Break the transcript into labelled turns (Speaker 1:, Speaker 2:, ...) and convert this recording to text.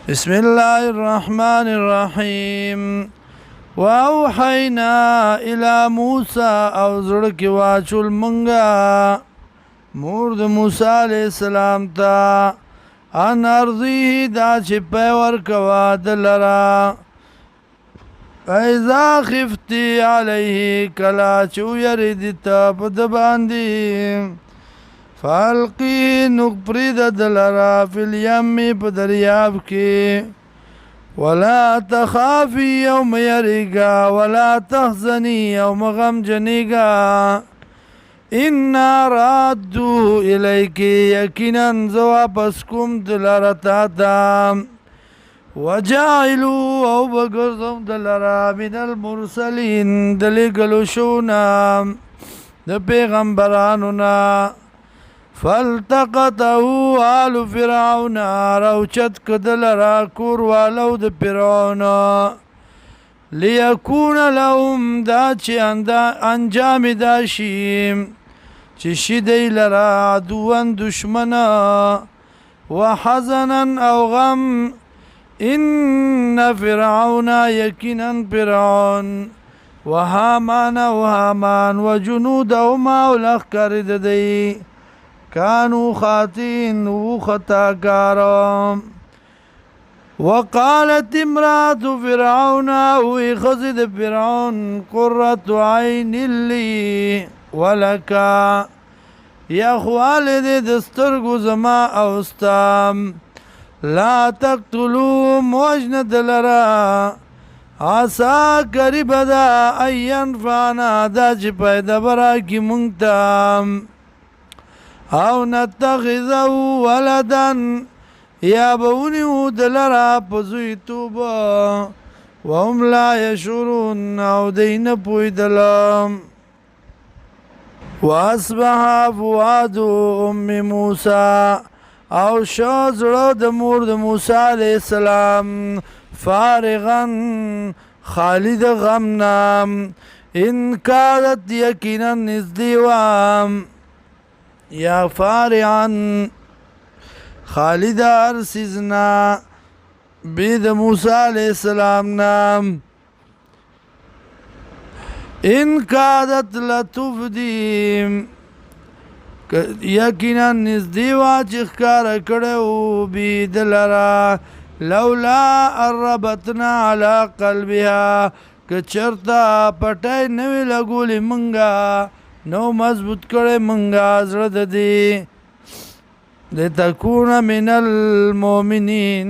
Speaker 1: بسم الله الرحمن الرحيم واوحينا الى موسى او زړه کې واچول منګه مور د موسی علیہ السلام ته ان ارضی دا چې پی ورکوا دلرا فاذا خفتی علیه کلا چې ویریدی ته په د باندې فالقی نقپرید دلرا فی الیم په دریاب کې ولا تخافی یوم یریگا ولا تحزنی یوم غم جنیگا انا رادو الیکی یقینا زو واپس کوم دلرا تاتا وجعلو او بگرزم دلرا من المرسلین دلگلو شونا د پیغمبرانونا فالتقطه آل فرعون روچت کدلرا کور والو د فرعون لیکون لهم دا چې انجام دا شیم چې شیدی لرا عدوان دشمنا وحزنا او غم ان فرعون یقینا فرعون وهامان وجنودهما ولخکر ددی کانو خاطئین و خطاکارم وقالت امرات فرعون وی خزد فرعون قرة عین لی ولکا یا خوالد دسترگو زما اوستام لا تقتلوا موجند لرا عسا قریب دا این فانا دا چی پیدا برا کی منگتام او نتخذه ولدن یا بونیو دلرا پزوی توبا وهم لا یشورون او دین پوی دلم واصبح فؤاد ام موسی او شو زړه د مور د موسی علیہ السلام فارغن خالد غمنام ان کادت یقینا نزدیوام یا فارعن خالد ارسزنا بید موسی علیہ السلام نام ان کادت لتفدیم یقینا نزدیوا چخکار کڑو بید لرا لولا الربطنا علی قلبها کچرتا پٹای نوی لگولی منگا نو مضبوط کړي منګه زړه د دې لتكون من المؤمنین